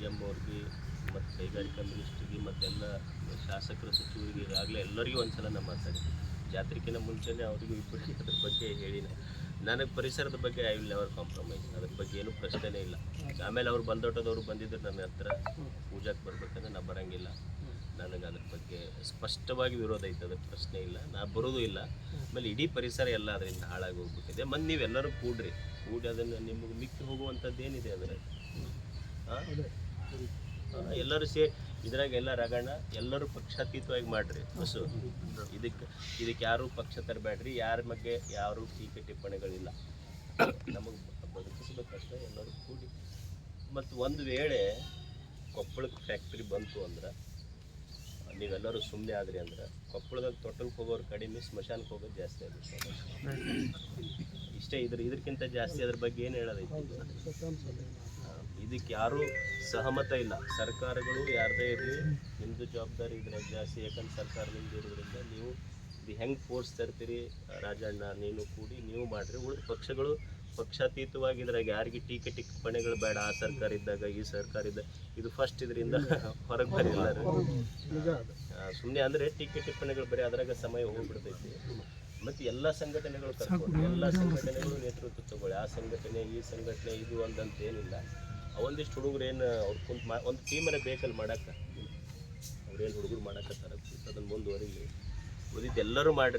M ಅವ್ರಿಗೆ ಮತ್ತು ಕೈಗಾರಿಕಾ ಮಿನಿಸ್ಟ್ರಿಗೆ ಮತ್ತೆಲ್ಲ ಶಾಸಕರು ಸಚಿವರಿಗೆ ಈಗಾಗಲೇ ಎಲ್ಲರಿಗೂ ಒಂದ್ಸಲ ನಾನು ಮಾತಾಡಿದ್ದೆ. ಜಾತ್ರೆಗಿಂತ ಮುಂಚೆನೇ ಅವರಿಗೂ ಇಬ್ಬರಿಗೆ ಅದ್ರ ಬಗ್ಗೆ ಹೇಳಿನ. ನನಗೆ ಪರಿಸರದ ಬಗ್ಗೆ ಐ ವಿಲ್ ನೆವರ್ ಕಾಂಪ್ರಮೈಸ್, ಅದ್ರ ಬಗ್ಗೆ ಏನೂ ಪ್ರಶ್ನೆನೇ ಇಲ್ಲ. ಆಮೇಲೆ ಅವ್ರು ಬಂದೋಟದವ್ರು ಬಂದಿದ್ರು ನನ್ನ ಹತ್ರ ಪೂಜಾಕ್ಕೆ ಬರ್ಬೇಕಂದ್ರೆ ನಾ ಬರೋಂಗಿಲ್ಲ, ನನಗೆ ಅದ್ರ ಬಗ್ಗೆ ಸ್ಪಷ್ಟವಾಗಿ ವಿರೋಧ ಐತೆ, ಅದ್ರ ಪ್ರಶ್ನೆ ಇಲ್ಲ, ನಾ ಬರೋದು ಇಲ್ಲ. ಆಮೇಲೆ ಇಡೀ ಪರಿಸರ ಎಲ್ಲ ಅದರಿಂದ ಹಾಳಾಗಿ ಹೋಗ್ಬಿಟ್ಟಿದೆ. ಮತ್ತು ನೀವೆಲ್ಲರೂ ಕೂಡಿ ಅದನ್ನು ನಿಮಗೆ ಮಿಕ್ಕಿ ಹೋಗುವಂಥದ್ದು ಏನಿದೆ ಅದರ ಎಲ್ಲರೂ ಇದ್ರಾಗ ಎಲ್ಲ ರಗಣ ಎಲ್ಲರೂ ಪಕ್ಷಾತೀತವಾಗಿ ಮಾಡಿರಿ. ಬಸ್ಸು ಇದಕ್ಕೆ ಯಾರೂ ಪಕ್ಷ ತರಬೇಡ್ರಿ, ಯಾರ ಬಗ್ಗೆ ಯಾರೂ ಟೀಕೆ ಟಿಪ್ಪಣಿಗಳಿಲ್ಲ. ನಮಗೆ ಬದುಕಿಸ್ಬೇಕಷ್ಟೇ ಎಲ್ಲರೂ ಕೂಡಿ. ಮತ್ತು ಒಂದು ವೇಳೆ ಕೊಪ್ಪಳಕ್ಕೆ ಫ್ಯಾಕ್ಟ್ರಿ ಬಂತು ಅಂದ್ರೆ ನೀವೆಲ್ಲರೂ ಸುಮ್ಮನೆ ಆದ್ರಿ ಅಂದ್ರೆ ಕೊಪ್ಪಳದಾಗ ತೊಟ್ಟಲ್ಗೆ ಹೋಗೋರು ಕಡಿಮೆ, ಸ್ಮಶಾನಕ್ಕೆ ಹೋಗೋದು ಜಾಸ್ತಿ ಆಗುತ್ತೆ. ಇಷ್ಟೇ. ಇದಕ್ಕಿಂತ ಜಾಸ್ತಿ ಅದ್ರ ಬಗ್ಗೆ ಏನು ಹೇಳೋದೈತಿ? ಇದಕ್ಕೆ ಯಾರೂ ಸಹಮತ ಇಲ್ಲ. ಸರ್ಕಾರಗಳು ಯಾರದೇ ಇರಲಿ, ನಿಮ್ಮದು ಜವಾಬ್ದಾರಿ ಇದ್ರಾಗ ಜಾಸ್ತಿ. ಯಾಕಂದ್ರೆ ಸರ್ಕಾರದಿಂದ ಇರೋದ್ರಿಂದ ನೀವು ಇದು ಹೆಂಗೆ ಫೋರ್ಸ್ ತರ್ತೀರಿ, ರಾಜಣ್ಣ ನೀನು ಕೂಡಿ ನೀವು ಮಾಡಿರಿ. ಉಳಿದ ಪಕ್ಷಗಳು ಪಕ್ಷಾತೀತವಾಗಿ ಇದ್ರಾಗ ಯಾರಿಗೆ ಟೀಕೆ ಟಿಪ್ಪಣಿಗಳು ಬೇಡ. ಆ ಸರ್ಕಾರ ಇದ್ದಾಗ ಈ ಸರ್ಕಾರ ಇದ್ದಾಗ ಇದು ಫಸ್ಟ್ ಇದರಿಂದ ಹೊರಗೆ ಬರೀ ಎಲ್ಲರೂ ಸುಮ್ಮನೆ ಅಂದರೆ ಟೀಕೆ ಟಿಪ್ಪಣಿಗಳು ಬರೀ ಅದ್ರಾಗ ಸಮಯ ಹೋಗ್ಬಿಡ್ತೈತಿ. ಮತ್ತು ಎಲ್ಲ ಸಂಘಟನೆಗಳು ಕರ್ಕೊಂಡು ಎಲ್ಲ ಸಂಘಟನೆಗಳು ನೇತೃತ್ವ ತಗೊಳ್ಳಿ. ಆ ಸಂಘಟನೆ ಈ ಸಂಘಟನೆ ಇದು ಒಂದಂತ ಏನಿಲ್ಲ. ಒಂದಿಷ್ಟು ಹುಡುಗರು ಏನು ಅವ್ರು ಕುಂತು ಒಂದು ಟೀಮನ್ನೇ ಬೇಕಲ್ಲಿ ಮಾಡೋಕ್ಕೆ, ಅವ್ರೇನು ಹುಡುಗರು ಮಾಡೋಕತ್ತಾರ ಅದನ್ನು ಮುಂದುವರಿಲಿ. ಉಳಿದಿದ್ದು ಎಲ್ಲರೂ ಮಾಡಿರಿ.